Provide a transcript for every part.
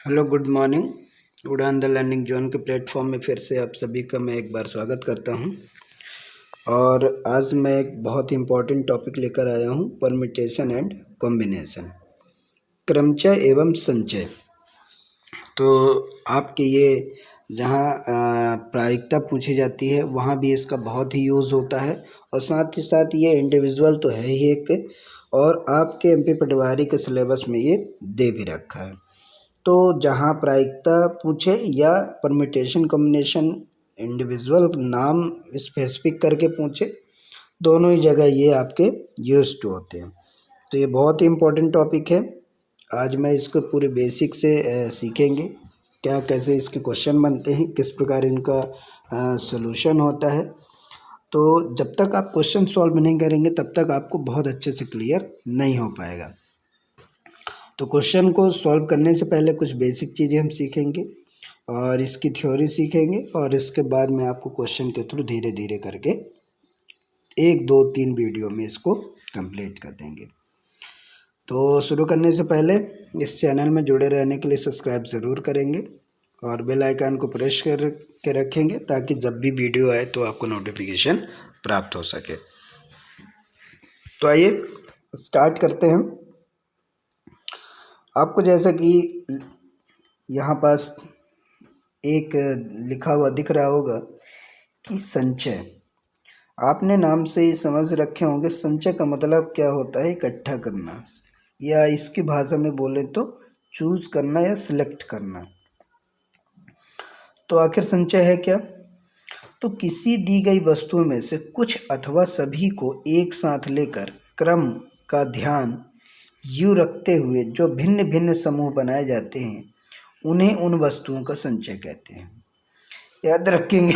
Hello, good morning. उड़ान the learning zone के platform में फिर से आप सभी का मैं एक बार स्वागत करता हूं। और आज मैं एक बहुत ही इम्पोर्टेंट टॉपिक लेकर आया हूं, परम्यूटेशन एंड कॉम्बिनेशन, क्रमचय एवं संचय। तो आपके ये जहां प्रायिकता पूछी जाती है वहां भी इसका बहुत ही यूज़ होता है, और साथ ही साथ ये इंडिविजुअल तो है ही एक, और आपके एमपी पटवारी के सिलेबस में ये दे भी रखा है। तो जहाँ प्रायिकता पूछे या परम्यूटेशन कॉम्बिनेशन इंडिविजुअल नाम स्पेसिफिक करके पूछे, दोनों ही जगह ये आपके यूज टू होते हैं। तो ये बहुत ही इम्पोर्टेंट टॉपिक है। आज मैं इसको पूरे बेसिक से सीखेंगे, क्या कैसे इसके क्वेश्चन बनते हैं, किस प्रकार इनका सॉल्यूशन होता है। तो जब तक आप क्वेश्चन सॉल्व नहीं करेंगे तब तक आपको बहुत अच्छे से क्लियर नहीं हो पाएगा। तो क्वेश्चन को सॉल्व करने से पहले कुछ बेसिक चीज़ें हम सीखेंगे और इसकी थ्योरी सीखेंगे, और इसके बाद में आपको क्वेश्चन के थ्रू धीरे धीरे करके 1 2 3 वीडियो में इसको कंप्लीट कर देंगे। तो शुरू करने से पहले इस चैनल में जुड़े रहने के लिए सब्सक्राइब ज़रूर करेंगे और बेल आइकन को प्रेस कर के रखेंगे, ताकि जब भी वीडियो आए तो आपको नोटिफिकेशन प्राप्त हो सके। तो आइए स्टार्ट करते हैं। आपको जैसा कि यहाँ पास एक लिखा हुआ दिख रहा होगा कि संचय, आपने नाम से ही समझ रखे होंगे संचय का मतलब क्या होता है, इकट्ठा करना, या इसकी भाषा में बोले तो चूज करना या सिलेक्ट करना। तो आखिर संचय है क्या? तो किसी दी गई वस्तुओं में से कुछ अथवा सभी को एक साथ लेकर क्रम का ध्यान यूँ रखते हुए जो भिन्न भिन्न समूह बनाए जाते हैं, उन्हें उन वस्तुओं का संचय कहते हैं। याद रखेंगे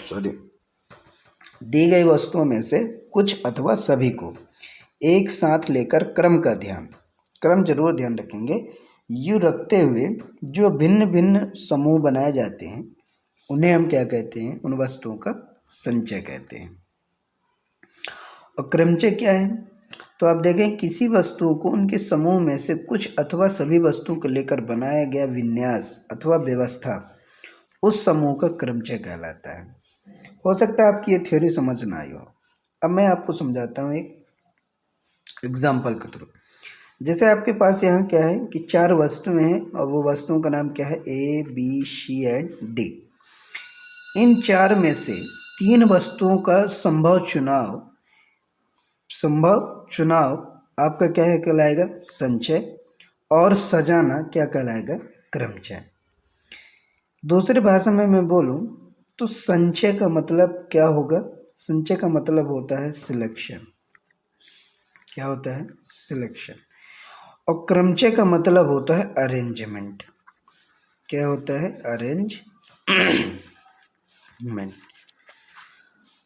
सॉरी, दी गई वस्तुओं में से कुछ अथवा सभी को एक साथ लेकर क्रम का ध्यान, क्रम जरूर ध्यान रखेंगे, यूँ रखते हुए जो भिन्न भिन्न समूह बनाए जाते हैं, उन्हें हम क्या कहते हैं? उन वस्तुओं का संचय कहते हैं। और क्रमचय क्या है? तो आप देखें, किसी वस्तुओं को उनके समूह में से कुछ अथवा सभी वस्तुओं को लेकर बनाया गया विन्यास अथवा व्यवस्था उस समूह का क्रमचय कहलाता है। हो सकता है आपकी ये थ्योरी समझ ना आई हो। अब मैं आपको समझाता हूँ एक एग्जाम्पल के थ्रू। जैसे आपके पास यहाँ क्या है कि 4 वस्तुएं हैं, और वो वस्तुओं का नाम क्या है? A, B, C and D। इन 4 में से 3 वस्तुओं का संभव चुनाव आपका क्या है कहलाएगा? संचय। और सजाना क्या कहलाएगा? क्रमचय। दूसरी भाषा में मैं बोलूं तो संचय का मतलब क्या होगा? संचय का मतलब होता है सिलेक्शन। क्या होता है? सिलेक्शन। और क्रमचय का मतलब होता है अरेंजमेंट। क्या होता है? अरेंजमेंट।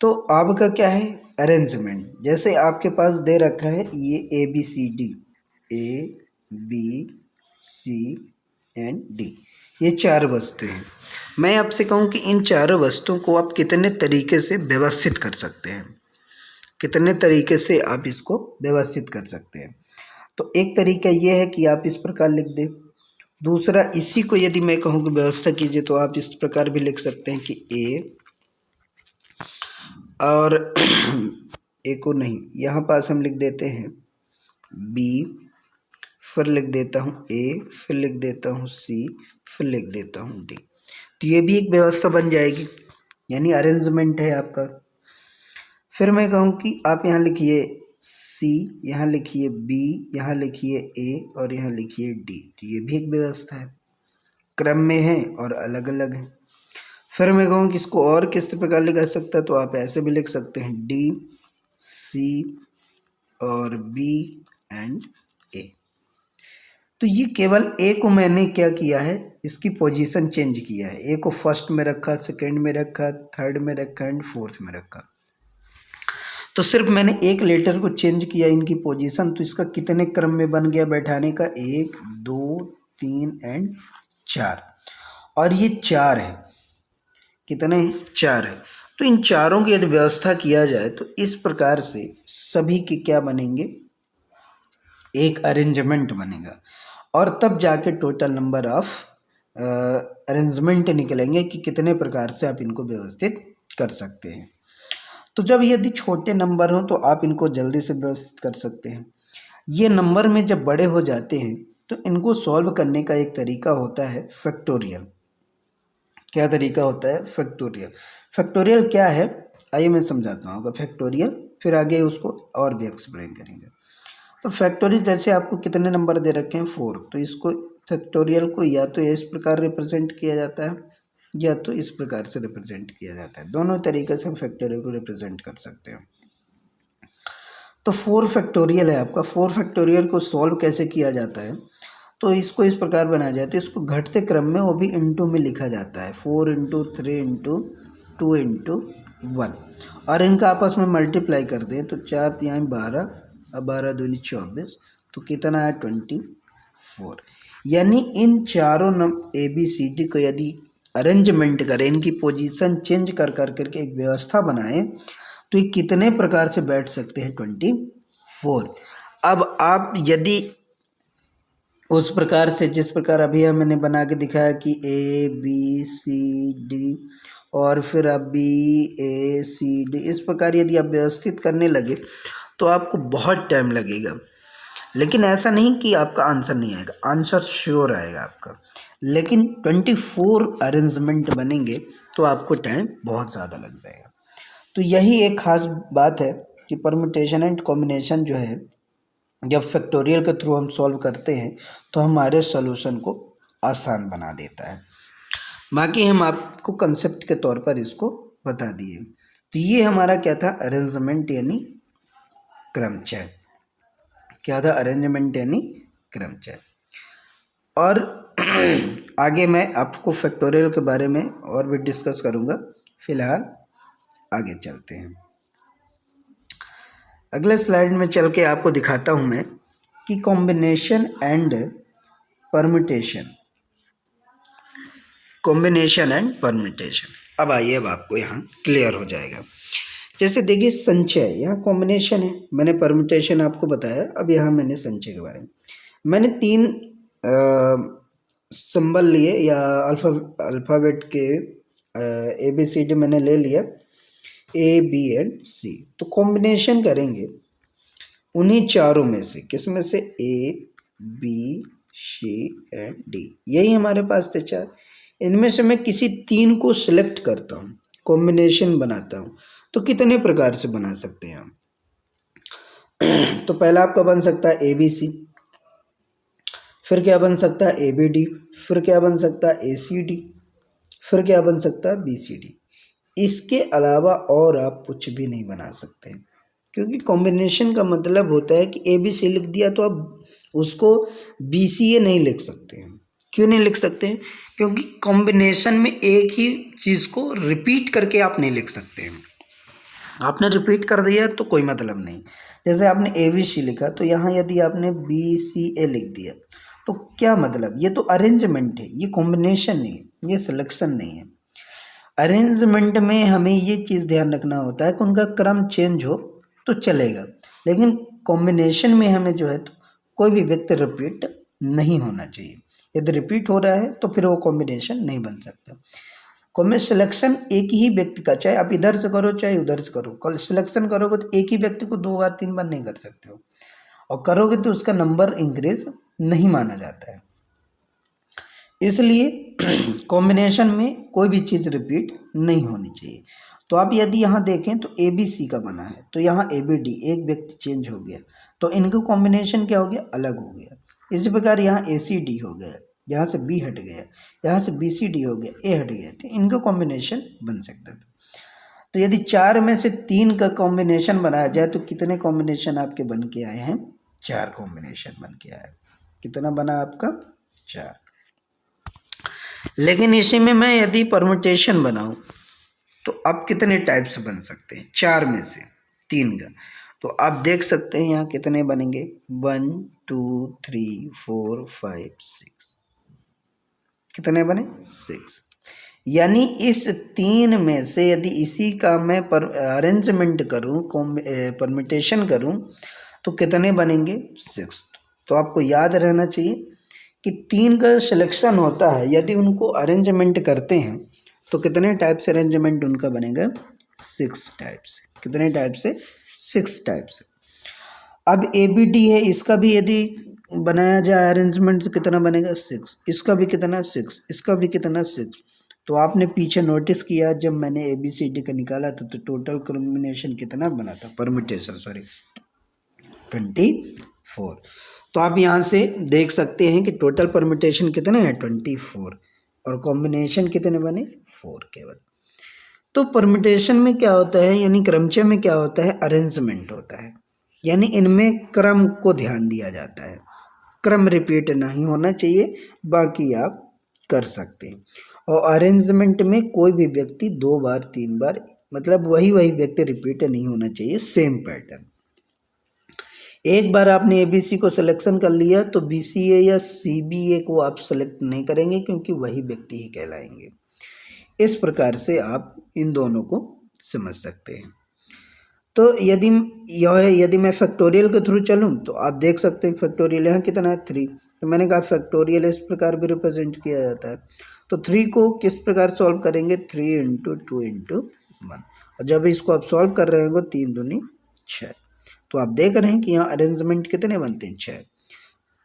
तो आपका क्या है? अरेंजमेंट। जैसे आपके पास दे रखा है ये ABCD, ABC एंड D, ये 4 वस्तुएं हैं। मैं आपसे कहूँ कि इन 4 वस्तुओं को आप कितने तरीके से व्यवस्थित कर सकते हैं, कितने तरीके से आप इसको व्यवस्थित कर सकते हैं। तो एक तरीका ये है कि आप इस प्रकार लिख दें। दूसरा, इसी को यदि मैं कहूँ कि व्यवस्था कीजिए, तो आप इस प्रकार भी लिख सकते हैं कि A, और एक को नहीं, यहाँ पास हम लिख देते हैं B, फिर लिख देता हूँ A, फिर लिख देता हूँ C, फिर लिख देता हूँ D। तो ये भी एक व्यवस्था बन जाएगी, यानी अरेंजमेंट है आपका। फिर मैं कहूँ कि आप यहाँ लिखिए C, यहाँ लिखिए B, यहाँ लिखिए A और यहाँ लिखिए D। तो ये भी एक व्यवस्था है, क्रम में है और अलग अलग है। फिर मैं कहूँ कि इसको और किस प्रकार लिखा सकता है, तो आप ऐसे भी लिख सकते हैं D, C और B एंड A। तो ये केवल A को मैंने क्या किया है, इसकी पोजीशन चेंज किया है। A को फर्स्ट में रखा, सेकंड में रखा, थर्ड में रखा एंड फोर्थ में रखा। तो सिर्फ मैंने एक लेटर को चेंज किया इनकी पोजीशन, तो इसका कितने क्रम में बन गया बैठाने का? 1 2 3 एंड 4। और ये 4 है, कितने? 4 है। तो इन चारों की यदि व्यवस्था किया जाए तो इस प्रकार से सभी के क्या बनेंगे? एक अरेंजमेंट बनेगा। और तब जाके टोटल नंबर ऑफ अरेंजमेंट निकलेंगे कि कितने प्रकार से आप इनको व्यवस्थित कर सकते हैं। तो जब यदि छोटे नंबर हो तो आप इनको जल्दी से व्यवस्थित कर सकते हैं। ये नंबर में जब बड़े हो जाते हैं तो इनको सॉल्व करने का एक तरीका होता है फैक्टोरियल। क्या तरीका होता है? फैक्टोरियल। फैक्टोरियल क्या है आइए मैं समझाता हूँ फैक्टोरियल, फिर आगे उसको और भी एक्सप्लेन करेंगे। तो फैक्टोरियल जैसे आपको कितने नंबर दे रखे हैं 4, तो इसको फैक्टोरियल को या तो इस प्रकार रिप्रेजेंट किया जाता है या तो इस प्रकार से रिप्रेजेंट किया जाता है। दोनों तरीके से हम फैक्टोरियल को रिप्रेजेंट कर सकते हैं। तो 4 फैक्टोरियल है आपका। 4 फैक्टोरियल को सॉल्व कैसे किया जाता है? तो इसको इस प्रकार बनाया जाता है, इसको घटते क्रम में वो भी इंटू में लिखा जाता है, 4 इंटू 3 इंटू 2 इंटू 1, और इनका आपस में मल्टीप्लाई कर दें तो 4 तिहाई 12, अब 12 दूनी 24, तो कितना है 24। यानी इन चारों ABCD को यदि अरेंजमेंट करें, इनकी पोजीशन चेंज कर करके एक व्यवस्था बनाएं तो ये कितने प्रकार से बैठ सकते हैं 24। अब आप यदि उस प्रकार से जिस प्रकार अभी मैंने बना के दिखाया कि ABCD और फिर अब BACD, इस प्रकार यदि आप व्यवस्थित करने लगे तो आपको बहुत टाइम लगेगा। लेकिन ऐसा नहीं कि आपका आंसर नहीं आएगा, आंसर श्योर आएगा आपका, लेकिन 24 अरेंजमेंट बनेंगे तो आपको टाइम बहुत ज़्यादा लग जाएगा। तो यही एक ख़ास बात है कि परम्यूटेशन एंड कॉम्बिनेशन जो है जब फैक्टोरियल के थ्रू हम सॉल्व करते हैं तो हमारे सॉल्यूशन को आसान बना देता है। बाकी हम आपको कंसेप्ट के तौर पर इसको बता दिए। तो ये हमारा क्या था? अरेंजमेंट यानी क्रमचय। क्या था? अरेंजमेंट यानी क्रमचय। और आगे मैं आपको फैक्टोरियल के बारे में और भी डिस्कस करूँगा। फिलहाल आगे चलते हैं। अगले स्लाइड में चल के आपको दिखाता हूँ मैं कि combination and permutation. Combination and permutation अब आइए, अब आपको यहाँ क्लियर हो जाएगा। जैसे देखिए संचय, यहाँ कॉम्बिनेशन है, मैंने परम्यूटेशन आपको बताया, अब यहाँ मैंने संचय के बारे में मैंने 3 सिंबल लिए या अल्फ़ाबेट के ABCD मैंने ले लिया, A, B एंड C। तो कॉम्बिनेशन करेंगे उन्हीं चारों में से, किस में से? A, B, C and D। यही हमारे पास थे 4। इनमें से मैं किसी 3 को सिलेक्ट करता हूँ, कॉम्बिनेशन बनाता हूँ। तो कितने प्रकार से बना सकते हैं हम? तो पहला आपका बन सकता है ABC, फिर क्या बन सकता है ABD, फिर क्या बन सकता है ACD, फिर क्या बन सकता है BCD। इसके अलावा और आप कुछ भी नहीं बना सकते, क्योंकि कॉम्बिनेशन का मतलब होता है कि ABC लिख दिया तो आप उसको BCA नहीं लिख सकते हैं। क्यों नहीं लिख सकते हैं? क्योंकि कॉम्बिनेशन में एक ही चीज़ को रिपीट करके आप नहीं लिख सकते हैं। आपने रिपीट कर दिया तो कोई मतलब नहीं। जैसे आपने ABC लिखा तो यहाँ यदि आपने BCA लिख दिया तो क्या मतलब? ये तो अरेंजमेंट है, ये कॉम्बिनेशन नहीं है, ये सिलेक्शन नहीं है। अरेंजमेंट में हमें ये चीज़ ध्यान रखना होता है कि उनका क्रम चेंज हो तो चलेगा, लेकिन कॉम्बिनेशन में हमें जो है तो कोई भी व्यक्ति रिपीट नहीं होना चाहिए। यदि रिपीट हो रहा है तो फिर वो कॉम्बिनेशन नहीं बन सकता। कॉम्बिनेशन सिलेक्शन एक ही व्यक्ति का, चाहे आप इधर से करो चाहे उधर से करो, कल सिलेक्शन करोगे तो एक ही व्यक्ति को 2 बार 3 बार नहीं कर सकते हो, और करोगे तो उसका नंबर इंक्रीज नहीं माना जाता है। इसलिए कॉम्बिनेशन में कोई भी चीज़ रिपीट नहीं होनी चाहिए। तो आप यदि यहाँ देखें तो ABC का बना है तो यहाँ ABD, एक व्यक्ति चेंज हो गया तो इनका कॉम्बिनेशन क्या हो गया? अलग हो गया। इसी प्रकार यहाँ ACD हो गया, यहाँ से B हट गया, यहाँ से BCD हो गया, A हट गया, तो इनका कॉम्बिनेशन बन सकता था। तो यदि 4 में से 3 का कॉम्बिनेशन बनाया जाए तो कितने कॉम्बिनेशन आपके बन के आए हैं? 4 कॉम्बिनेशन बन के आए। कितना बना आपका? 4। लेकिन इसी में मैं यदि परम्यूटेशन बनाऊं तो अब कितने टाइप्स बन सकते हैं? 4 में से 3 का। तो आप देख सकते हैं यहाँ कितने बनेंगे? 1 2 3 4 5 6। कितने बने? 6। यानी इस 3 में से यदि इसी का मैं अरेंजमेंट करूँ, परम्यूटेशन करूँ तो कितने बनेंगे? 6। तो आपको याद रहना चाहिए कि 3 का सिलेक्शन होता है, यदि उनको अरेंजमेंट करते हैं तो कितने टाइप से अरेंजमेंट उनका बनेगा? 6 टाइप से। कितने टाइप से? 6 टाइप से। अब ABD है, इसका भी यदि बनाया जाए अरेंजमेंट तो कितना बनेगा? 6। इसका भी कितना? 6। इसका भी कितना? 6। तो आपने पीछे नोटिस किया जब मैंने ABCD का निकाला था तो टोटल कॉम्बिनेशन कितना बना था? Permutation, sorry, 24। तो आप यहाँ से देख सकते हैं कि टोटल परम्यूटेशन कितने हैं? 24। और कॉम्बिनेशन कितने बने? 4 केवल। तो परम्यूटेशन में क्या होता है, यानी क्रमचय में क्या होता है? अरेंजमेंट होता है, यानी इनमें क्रम को ध्यान दिया जाता है, क्रम रिपीट नहीं होना चाहिए, बाकी आप कर सकते हैं। और अरेंजमेंट में कोई भी व्यक्ति 2 बार 3 बार, मतलब वही व्यक्ति रिपीट नहीं होना चाहिए, सेम पैटर्न। एक बार आपने ABC को सिलेक्शन कर लिया तो BCA या CBA को आप सेलेक्ट नहीं करेंगे, क्योंकि वही व्यक्ति ही कहलाएंगे। इस प्रकार से आप इन दोनों को समझ सकते हैं। तो यदि मैं फैक्टोरियल के थ्रू चलूँ तो आप देख सकते हैं फैक्टोरियल यहाँ कितना है? 3। तो मैंने कहा फैक्टोरियल इस प्रकार भी रिप्रेजेंट किया जाता है। तो 3 को किस प्रकार सॉल्व करेंगे? 3 × 2 × 1। और जब इसको आप सॉल्व कर रहे होंगे 3 दूनी 6। तो आप देख रहे हैं कि यहाँ अरेंजमेंट कितने बनते हैं? 6।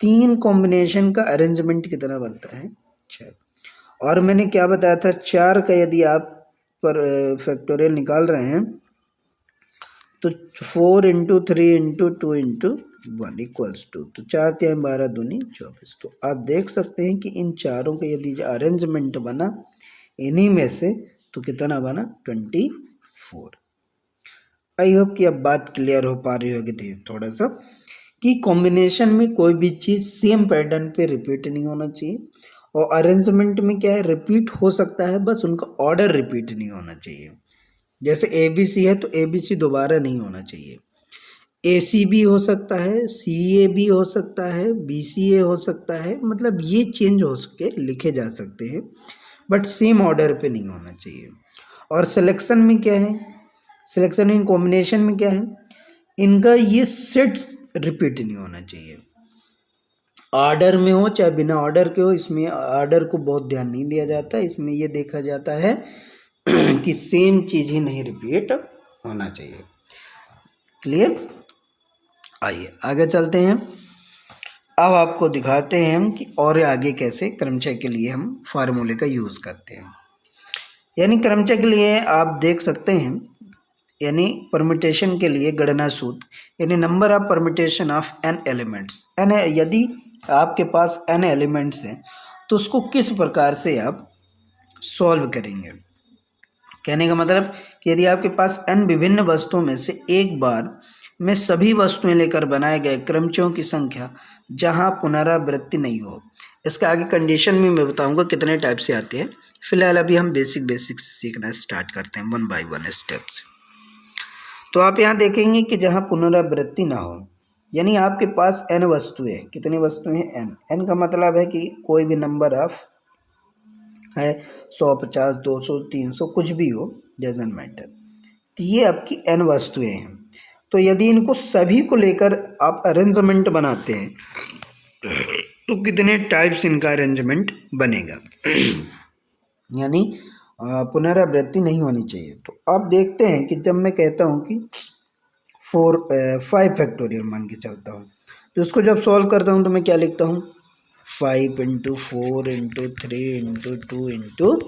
3 कॉम्बिनेशन का अरेंजमेंट कितना बनता है? 6। और मैंने क्या बताया था? 4 का यदि आप पर फैक्टोरियल निकाल रहे हैं तो 4 × 3 × 2 × 1 = 2। तो 4 3 12 दूनी 24। तो आप देख सकते हैं कि इन चारों का यदि अरेंजमेंट बना इन्हीं में से तो कितना बना? 24। आई होप कि अब बात क्लियर हो पा रही होगी थोड़ा सा, कि कॉम्बिनेशन में कोई भी चीज़ सेम पैटर्न पे रिपीट नहीं होना चाहिए, और अरेंजमेंट में क्या है? रिपीट हो सकता है, बस उनका ऑर्डर रिपीट नहीं होना चाहिए। जैसे ABC है तो ABC दोबारा नहीं होना चाहिए। AC भी हो सकता है, CA भी हो सकता है, BCA हो सकता है, मतलब ये चेंज हो सके लिखे जा सकते हैं, बट सेम ऑर्डर पे नहीं होना चाहिए। और सिलेक्शन में क्या है? सिलेक्शन इन कॉम्बिनेशन में क्या है? इनका ये सेट रिपीट नहीं होना चाहिए। ऑर्डर में हो चाहे बिना ऑर्डर के हो, इसमें ऑर्डर को बहुत ध्यान नहीं दिया जाता है। इसमें ये देखा जाता है कि सेम चीज़ ही नहीं रिपीट होना चाहिए। क्लियर? आइए आगे चलते हैं। अब आपको दिखाते हैं हम कि और आगे कैसे क्रमचय के लिए हम फार्मूले का यूज़ करते हैं। यानी क्रमचय के लिए आप देख सकते हैं, यानी परम्यूटेशन के लिए गणना सूत्र, यानी number of permutation of n elements. n यदि आपके पास n एलिमेंट्स हैं तो उसको किस प्रकार से आप सॉल्व करेंगे। कहने का मतलब कि यदि आपके पास n विभिन्न वस्तुओं में से एक बार में सभी वस्तुएं लेकर बनाए गए क्रमचयों की संख्या जहां पुनरावृत्ति नहीं हो। इसका आगे कंडीशन में मैं बताऊंगा कितने टाइप से आते हैं। फिलहाल अभी हम बेसिक से सीखना स्टार्ट करते हैं 1 by 1 स्टेप से। तो आप यहाँ देखेंगे कि जहाँ पुनरावृत्ति ना हो, यानी आपके पास n वस्तुएं, कितनी वस्तुएं हैं? n का मतलब है कि कोई भी नंबर ऑफ है, 100 50 200 300 कुछ भी हो, डजंट मैटर। तो ये आपकी n वस्तुएं हैं। तो यदि इनको सभी को लेकर आप अरेंजमेंट बनाते हैं तो कितने टाइप्स इनका अरेंजमेंट बनेगा। यानी पुनरावृत्ति नहीं होनी चाहिए। तो आप देखते हैं कि जब मैं कहता हूँ कि 5 फैक्टोरियल मान के चलता हूँ, तो इसको जब सॉल्व करता हूँ तो मैं क्या लिखता हूँ? 5 × 4 × 3 × 2 ×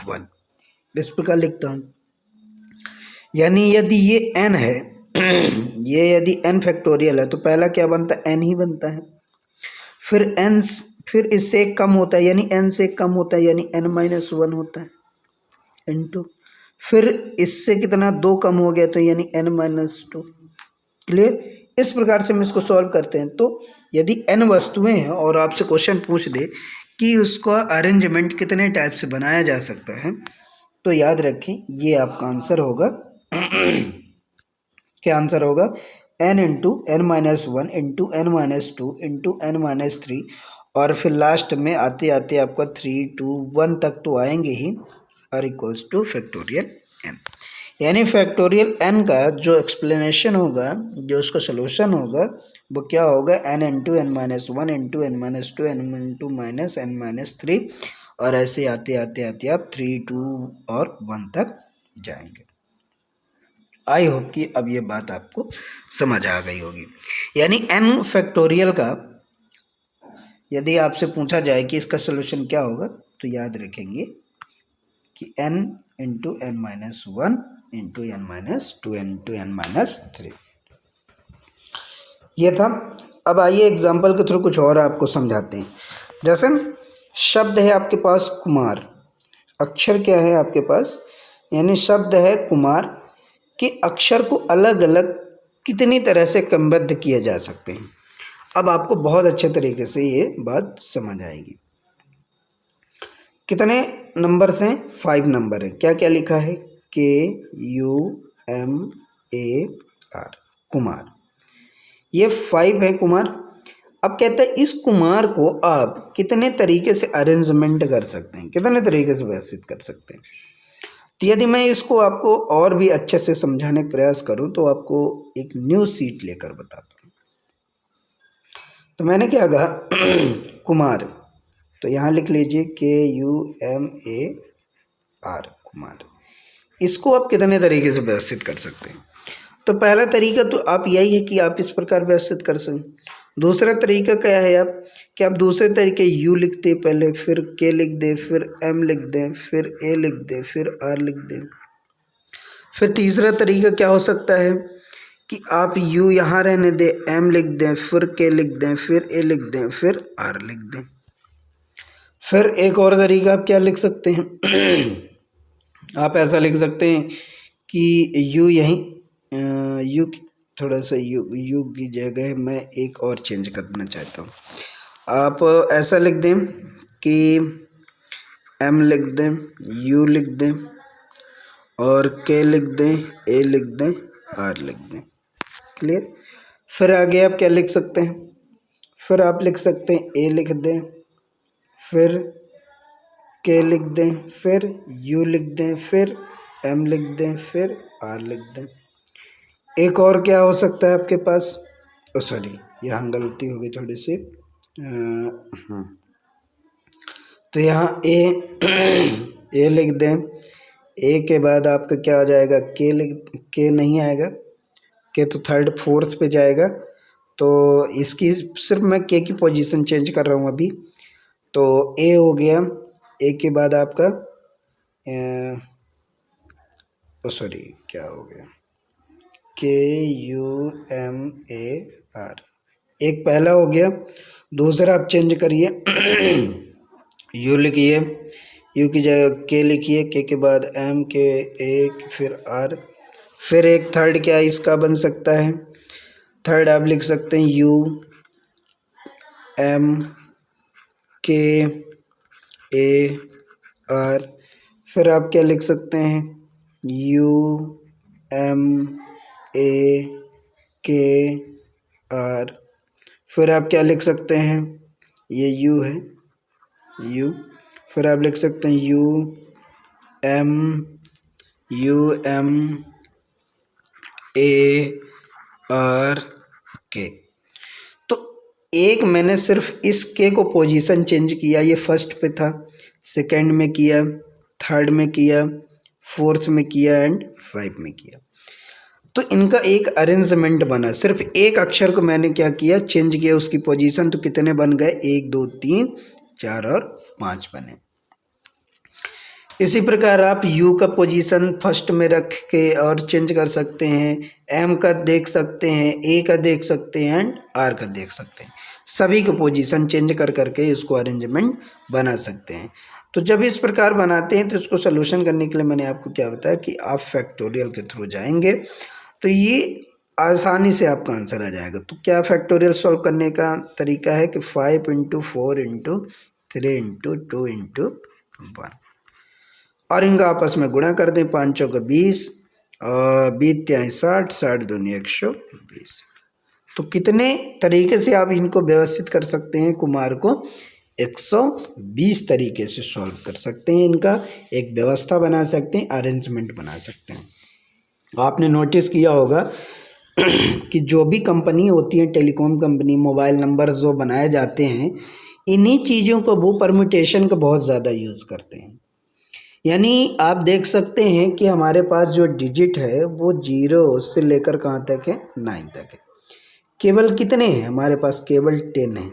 1 इस प्रकार लिखता हूँ। यानी यदि ये n है ये यदि n फैक्टोरियल है तो पहला क्या बनता है? n ही बनता है। फिर इससे एक कम होता है, यानी n से एक कम होता है, यानी n-1 होता है, इंटू फिर इससे कितना 2 कम हो गया तो यानी n-2। क्लियर? इस प्रकार से हम इसको सॉल्व करते हैं। तो यदि n वस्तुएं हैं और आपसे क्वेश्चन पूछ दे कि उसका अरेंजमेंट कितने टाइप से बनाया जा सकता है, तो याद रखें ये आपका आंसर होगा क्या आंसर होगा? n × n-1 × n-2 × n-3, और फिर लास्ट में आते आते आपका 3 2 1 तक तो आएंगे ही, और इक्वल्स टू फैक्टोरियल n। यानी फैक्टोरियल n का जो एक्सप्लेनेशन होगा, जो उसका सलूशन होगा, वो क्या होगा, n into n minus one into n minus two n into minus n minus three, और ऐसे आते आते आते आप 3, 2 और 1 तक जाएंगे। आई होप कि अब ये बात आपको समझ आ गई होगी। यानी n फैक्टोरियल का यदि आपसे पूछा जाए कि इसका सोल्यूशन क्या होगा, तो याद रखेंगे कि n into n minus one into n minus two into n minus three, ये था। अब आइए एग्जाम्पल के थ्रू कुछ और आपको समझाते हैं। जैसे शब्द है आपके पास कुमार, अक्षर क्या है आपके पास, यानी शब्द है कुमार के अक्षर को अलग अलग कितनी तरह से क्रमबद्ध किए जा सकते हैं। अब आपको बहुत अच्छे तरीके से ये बात समझ आएगी। कितने नंबर्स हैं, 5 नंबर है। क्या क्या लिखा है, KUMAR, कुमार, ये 5 है कुमार। अब कहते हैं इस कुमार को आप कितने तरीके से अरेंजमेंट कर सकते हैं, कितने तरीके से व्यवस्थित कर सकते हैं। तो यदि मैं इसको आपको और भी अच्छे से समझाने का प्रयास करूं तो आपको एक न्यू सीट लेकर बताता हूं। तो मैंने क्या कहा कुमार, तो यहाँ लिख लीजिए KUMAR, कुमार। इसको आप कितने तरीके से व्यवस्थित कर सकते हैं। तो पहला तरीका तो आप यही है कि आप इस प्रकार व्यवस्थित कर सकें। दूसरा तरीका क्या है आप कि आप दूसरे तरीके U लिख दें पहले, फिर K लिख दें, फिर M लिख दें, फिर A लिख दें, फिर R लिख दें। फिर तीसरा तरीका क्या हो सकता है कि आप U यहाँ रहने दें, M लिख दें, फिर K लिख दें, फिर A लिख दें, फिर R लिख दें। फिर एक और तरीका आप क्या लिख सकते हैं आप ऐसा लिख सकते हैं कि U यहीं U थोड़ा सा U की जगह मैं एक और चेंज करना चाहता हूँ। आप ऐसा लिख दें कि M लिख दें, U लिख दें और K लिख दें, A लिख दें, R लिख दें। क्लियर। फिर आगे आप क्या लिख सकते हैं, फिर आप लिख सकते हैं A लिख दें, फिर K लिख दें, फिर U लिख दें, फिर M लिख दें, फिर R लिख दें। एक और क्या हो सकता है आपके पास, सॉरी यहाँ गलती हो गई थोड़ी सी, तो यहाँ A लिख दें, A के बाद आपका क्या हो जाएगा, K नहीं आएगा, K तो थर्ड फोर्थ पे जाएगा। तो इसकी सिर्फ मैं K की पोजीशन चेंज कर रहा हूँ अभी। तो A हो गया, A के बाद आपका सॉरी क्या हो गया, KUMAR, एक पहला हो गया। दूसरा आप चेंज करिए U लिखिए, U की जगह K लिखिए, K के बाद M, K, A, फिर R। फिर एक थर्ड क्या इसका बन सकता है, थर्ड आप लिख सकते हैं U, M, K, A, R। फिर आप क्या लिख सकते हैं, U, M, A, K, R। फिर आप क्या लिख सकते हैं, ये U है, U। फिर आप लिख सकते हैं U, M, A, R, K। तो एक मैंने सिर्फ इस K को पोजीशन चेंज किया, ये फर्स्ट पे था, सेकंड में किया, थर्ड में किया, फोर्थ में किया एंड 5 में किया। तो इनका एक अरेंजमेंट बना, सिर्फ एक अक्षर को मैंने क्या किया, चेंज किया उसकी पोजीशन। तो कितने बन गए, 1, 2, 3, 4 और 5 बने। इसी प्रकार आप U का पोजीशन फर्स्ट में रख के और चेंज कर सकते हैं, M का देख सकते हैं, A का देख सकते हैं एंड R का देख सकते हैं। सभी को पोजीशन चेंज कर करके इसको अरेंजमेंट बना सकते हैं। तो जब इस प्रकार बनाते हैं तो इसको सोल्यूशन करने के लिए मैंने आपको क्या बताया कि आप फैक्टोरियल के थ्रू जाएंगे तो ये आसानी से आपका आंसर आ जाएगा। तो क्या फैक्टोरियल सॉल्व करने का तरीका है कि 5 × 4 × 3 × 2 × 1 और इनका आपस में गुणा कर दें, 5 चौके 20 और 20 तिहाई 60, 60 दूनी 120। तो कितने तरीके से आप इनको व्यवस्थित कर सकते हैं, कुमार को 120 तरीके से सॉल्व कर सकते हैं, इनका एक व्यवस्था बना सकते हैं, अरेंजमेंट बना सकते हैं। आपने नोटिस किया होगा कि जो भी कंपनी होती है, टेलीकॉम कंपनी, मोबाइल नंबर जो बनाए जाते हैं, इन्हीं चीज़ों को वो परम्यूटेशन का बहुत ज़्यादा यूज़ करते हैं। यानी आप देख सकते हैं कि हमारे पास जो डिजिट है वो 0 से लेकर कहाँ तक है, 9 तक है। केवल कितने हैं हमारे पास, केवल 10 है।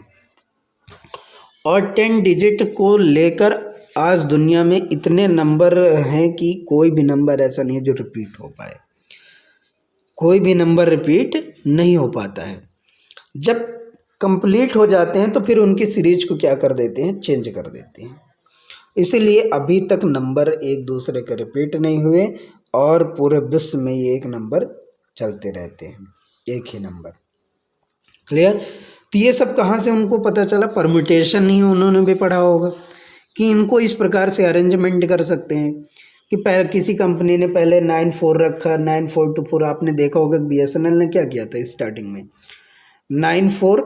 और 10 डिजिट को लेकर आज दुनिया में इतने नंबर हैं कि कोई भी नंबर ऐसा नहीं है जो रिपीट हो पाए, कोई भी नंबर रिपीट नहीं हो पाता है। जब कंप्लीट हो जाते हैं तो फिर उनकी सीरीज को क्या कर देते हैं, चेंज कर देते हैं। इसीलिए अभी तक नंबर एक दूसरे के रिपीट नहीं हुए और पूरे विश्व में ये एक नंबर चलते रहते हैं, एक ही नंबर। क्लियर? तो ये सब कहाँ से उनको पता चला, परम्यूटेशन ही उन्होंने भी पढ़ा होगा कि इनको इस प्रकार से अरेंजमेंट कर सकते हैं कि पहले किसी कंपनी ने पहले 94 रखा, 9424। आपने देखा होगा BSNL ने क्या किया था स्टार्टिंग में, 94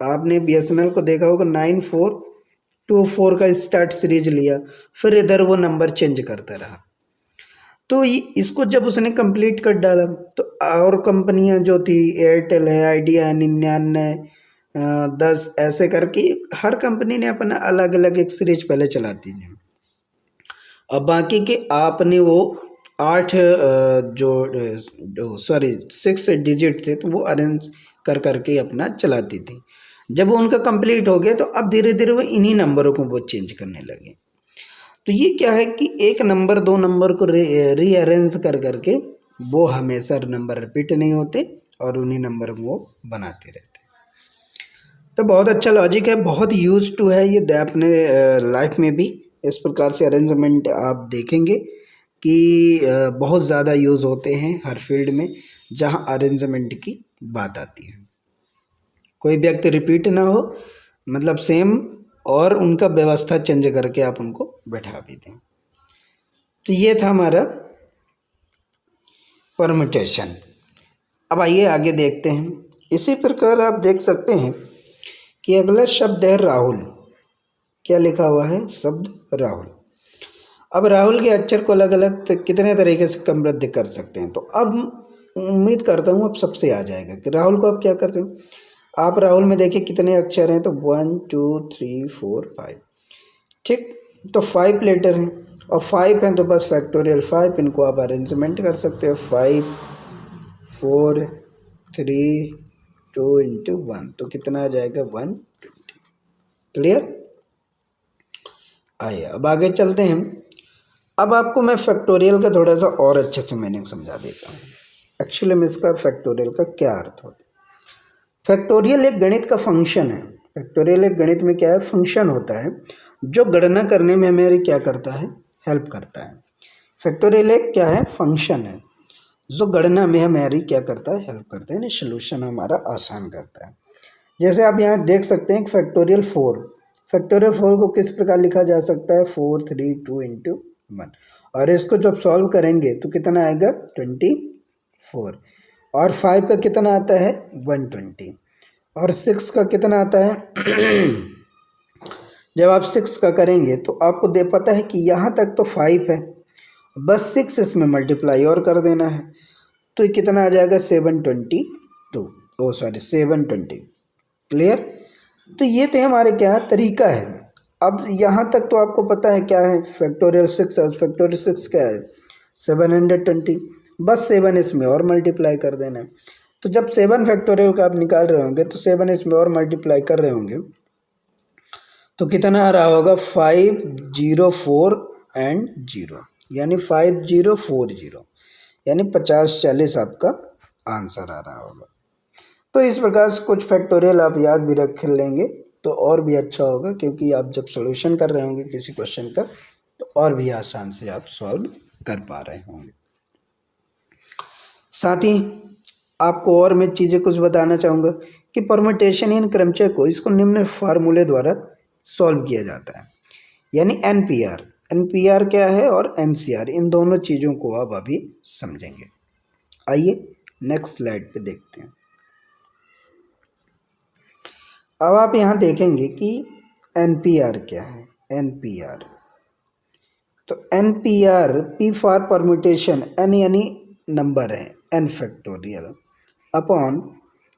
आपने BSNL को देखा होगा 9424 का स्टार्ट सीरीज लिया, फिर इधर वो नंबर चेंज करता रहा। तो इसको जब उसने कंप्लीट कर डाला तो और कंपनियां जो थी, एयरटेल है, आइडिया है, 99, 10, ऐसे करके हर कंपनी ने अपना अलग अलग एक सीरीज पहले चलाती थी। अब बाकी के आपने वो 8 जो 6 डिजिट थे तो वो अरेंज कर करके अपना चलाती थी। जब वो उनका कंप्लीट हो गया तो अब धीरे धीरे वो इन्हीं नंबरों को वो चेंज करने लगे। तो ये क्या है कि एक नंबर 2 नंबर को रीअरेंज कर करके वो हमेशा नंबर रिपीट नहीं होते और उन्हीं नंबर को वो बनाते रहते। तो बहुत अच्छा लॉजिक है, बहुत यूज टू है ये अपने लाइफ में भी। इस प्रकार से अरेंजमेंट आप देखेंगे कि बहुत ज़्यादा यूज़ होते हैं हर फील्ड में जहाँ अरेंजमेंट की बात आती है। कोई व्यक्ति रिपीट ना हो, मतलब सेम, और उनका व्यवस्था चेंज करके आप उनको बैठा भी दें। तो ये था हमारा परम्यूटेशन। अब आइए आगे देखते हैं। इसी प्रकार आप देख सकते हैं कि अगला शब्द है राहुल। क्या लिखा हुआ है, शब्द राहुल। अब राहुल के अक्षर को अलग अलग कितने तरीके से समृद्ध कर सकते हैं। तो अब उम्मीद करता हूँ अब सबसे आ जाएगा कि राहुल को आप क्या करते हो। आप राहुल में देखिए कितने अक्षर हैं, तो 1 2 3 4 5, ठीक। तो 5 लेटर हैं और 5 हैं तो बस फैक्टोरियल 5, इनको आप अरेंजमेंट कर सकते हो। 5 4 3 2 इंटू 1, तो कितना आ जाएगा, 120। क्लियर? आइए अब आगे चलते हैं। अब आपको मैं फैक्टोरियल का थोड़ा सा और अच्छे से मीनिंग समझा देता हूँ। एक्चुअली में इसका फैक्टोरियल का क्या अर्थ होता है। फैक्टोरियल एक गणित का फंक्शन है। फैक्टोरियल एक गणित में क्या है, फंक्शन होता है जो गणना करने में हमारी क्या करता है, हेल्प करता है। फैक्टोरियल एक क्या है, फंक्शन है जो गणना में हमारी क्या करता है, हेल्प करता है, सोल्यूशन हमारा आसान करता है। जैसे आप यहाँ देख सकते हैं फैक्टोरियल 4, फैक्टोरियल 4 को किस प्रकार लिखा जा सकता है, 4 3 2 इंटू 1, और इसको जब सॉल्व करेंगे तो कितना आएगा, 24, और 5 का कितना आता है, 120, और 6 का कितना आता है जब आप 6 का करेंगे तो आपको दे पता है कि यहाँ तक तो 5 है, बस 6 इसमें मल्टीप्लाई और कर देना है, तो ये कितना आ जाएगा, 720। क्लियर? तो ये तो हमारे क्या तरीका है। अब यहाँ तक तो आपको पता है क्या है, फैक्टोरियल 6 और फैक्टोरियल 6 क्या है, 720, बस 7 इसमें और मल्टीप्लाई कर देना है। तो जब 7 फैक्टोरियल का आप निकाल रहे होंगे तो 7 इसमें और मल्टीप्लाई कर रहे होंगे तो कितना आ रहा होगा, 504 एंड 0, यानी 5040, यानी 5040 आपका आंसर आ रहा होगा। तो इस प्रकार से कुछ फैक्टोरियल आप याद भी रख लेंगे तो और भी अच्छा होगा, क्योंकि आप जब सॉल्यूशन कर रहे होंगे किसी क्वेश्चन का तो और भी आसान से आप सॉल्व कर पा रहे होंगे। साथ ही आपको और मैं चीज़ें कुछ बताना चाहूँगा कि परम्यूटेशन इन क्रमचय को इसको निम्न फार्मूले द्वारा सॉल्व किया जाता है, यानी एनपीआर क्या है और एनसीआर, इन दोनों चीज़ों को आप अभी समझेंगे। आइए नेक्स्ट स्लाइड पे देखते हैं। अब आप यहाँ देखेंगे कि एनपीआर क्या है। एनपीआर, तो NPR, P for permutation, n यानी नंबर है, n factorial upon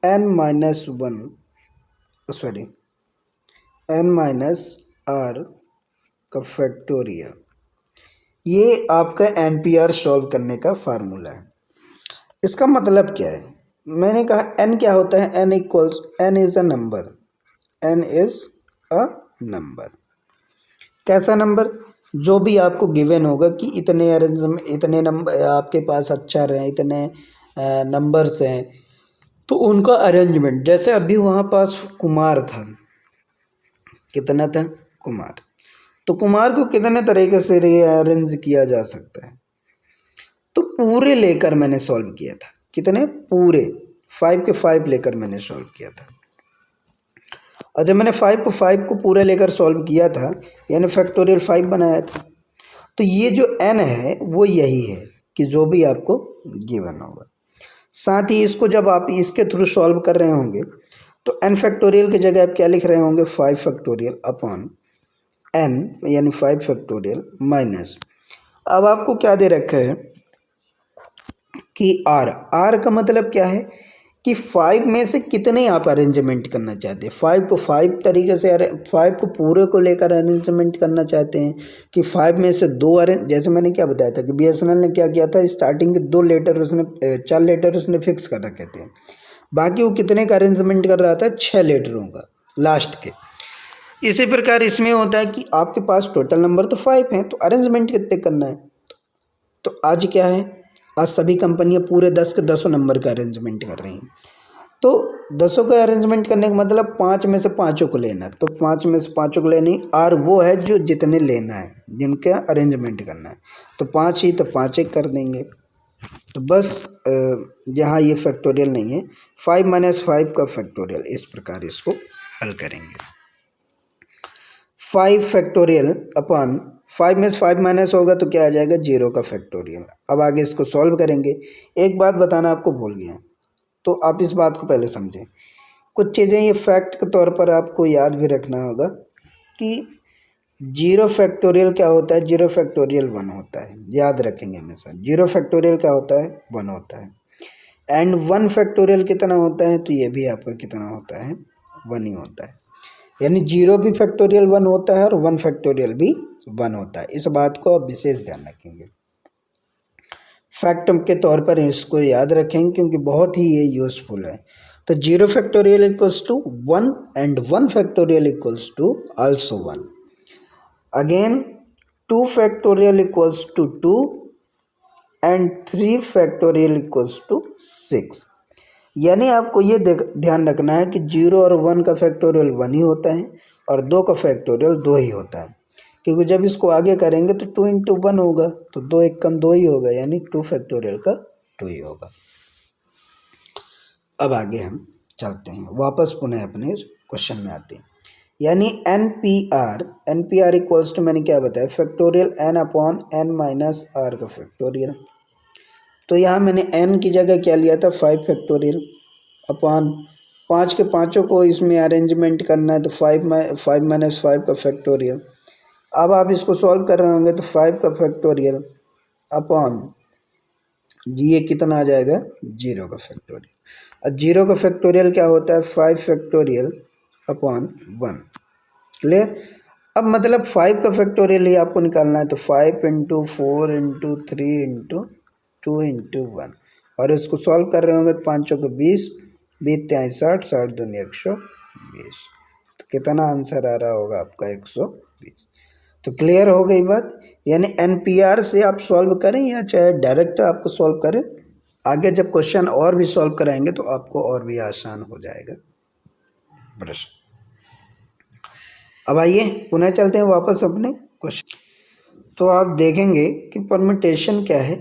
n minus one sorry n minus R का फैक्टोरियल। ये आपका NPR सॉल्व करने का फार्मूला है। इसका मतलब क्या है? मैंने कहा n क्या होता है? n equals n is a number, n is a number. कैसा नंबर? जो भी आपको गिवन होगा कि इतने अरेंजमेंट, इतने नंबर आपके पास अक्षर हैं, इतने नंबर्स हैं, तो उनका अरेंजमेंट। जैसे अभी वहाँ पास कुमार था, कितना था? कुमार। तो कुमार को कितने तरीके से रीअरेंज किया जा सकता है? तो पूरे लेकर मैंने सॉल्व किया था। कितने? पूरे 5 के 5 लेकर मैंने सॉल्व किया था। और जब मैंने 5 को 5 को पूरे लेकर सॉल्व किया था, यानी फैक्टोरियल 5 बनाया था। तो ये जो n है वो यही है कि जो भी आपको गिवन होगा। साथ ही इसको जब आप इसके थ्रू सॉल्व कर रहे होंगे तो n फैक्टोरियल की जगह आप क्या लिख रहे होंगे? 5 फैक्टोरियल अपॉन n, यानी 5 फैक्टोरियल माइनस, अब आपको क्या दे रखा है कि r का मतलब क्या है कि 5 में से कितने आप अरेंजमेंट करना चाहते हैं। 5 को 5 तरीके से 5 को पूरे को लेकर अरेंजमेंट करना चाहते हैं कि 5 में से 2 जैसे मैंने क्या बताया था कि BSNL ने क्या किया था, स्टार्टिंग के 2 लेटर उसने 4 लेटर उसने फिक्स कर रखे थे, बाकी वो कितने का अरेंजमेंट कर रहा था? 6 लेटरों का लास्ट के। इसी प्रकार इसमें होता है कि आपके पास टोटल नंबर तो 5 हैं, तो अरेंजमेंट कितने करना है? तो आज क्या है, आज सभी कंपनियां पूरे 10 के 10 नंबर का अरेंजमेंट कर रही हैं। तो 10 का अरेंजमेंट करने का मतलब 5 में से 5 को लेना है। तो 5 में से 5 को लेनी, और वो है जो जितने लेना है, जिनका अरेंजमेंट करना है। तो 5 ही, तो 5 एक कर देंगे। तो बस यहाँ ये फैक्टोरियल नहीं है, 5 माइनस 5 का फैक्टोरियल, इस प्रकार इसको हल करेंगे। 5 फैक्टोरियल अपॉन 5 में से 5 माइनस होगा तो क्या आ जाएगा? 0 का फैक्टोरियल। अब आगे इसको सॉल्व करेंगे। एक बात बताना आपको भूल गया, तो आप इस बात को पहले समझें। कुछ चीज़ें ये फैक्ट के तौर पर आपको याद भी रखना होगा कि 0 फैक्टोरियल क्या होता है? 0 फैक्टोरियल 1 होता है। याद रखेंगे हमेशा, 0 फैक्टोरियल क्या होता है? 1 होता है। एंड 1 फैक्टोरियल कितना होता है? तो ये भी आपका कितना होता है? 1 ही होता है। यानी 0 भी फैक्टोरियल 1 होता है और 1 फैक्टोरियल भी 1 होता है। इस बात को आप विशेष ध्यान रखेंगे, फैक्ट के तौर पर इसको याद रखेंगे, क्योंकि बहुत ही ये यूजफुल है। तो 0 factorial equals to 1 and 1 factorial equals to also 1। Again 2 factorial equals to 2 and 3 factorial equals to 6। यानी आपको ये ध्यान रखना है कि 0 और 1 का फैक्टोरियल 1 ही होता है और 2 का फैक्टोरियल 2 ही होता है, क्योंकि जब इसको आगे करेंगे तो 2 इंटू 1 होगा, तो 2 एक कम 2 ही होगा, यानी 2 फैक्टोरियल का 2 ही होगा। अब आगे हम चलते हैं, वापस पुनः अपने क्वेश्चन में आते हैं। यानी NPR इक्वल्स टू, मैंने क्या बताया, factorial n upon n minus R का फैक्टोरियल। तो यहाँ मैंने n की जगह क्या लिया था? 5 फैक्टोरियल अपॉन 5 के पाँचों को इसमें अरेंजमेंट करना है, तो 5 माइनस 5 का फैक्टोरियल। अब आप इसको सॉल्व कर रहे होंगे तो 5 का फैक्टोरियल अपॉन ये कितना आ जाएगा? 0 का फैक्टोरियल। और 0 का फैक्टोरियल क्या होता है? 5 फैक्टोरियल अपॉन 1। क्लियर? अब मतलब 5 का फैक्टोरियल ही आपको निकालना है, तो 5 इंटू 4 इंटू 3 इंटू 2 इंटू 1, और इसको सॉल्व कर रहे होंगे तो 5 चौके 20, 20 तिहाई 60, 60 दूनी 120। तो कितना आंसर आ रहा होगा आपका? 120। तो क्लियर हो गई बात। यानी NPR से आप सॉल्व करें या चाहे डायरेक्ट आपको सॉल्व करें, आगे जब क्वेश्चन और भी सॉल्व कराएंगे तो आपको और भी आसान हो जाएगा प्रश्न। अब आइए पुनः चलते हैं वापस अपने क्वेश्चन। तो आप देखेंगे कि परम्यूटेशन क्या है?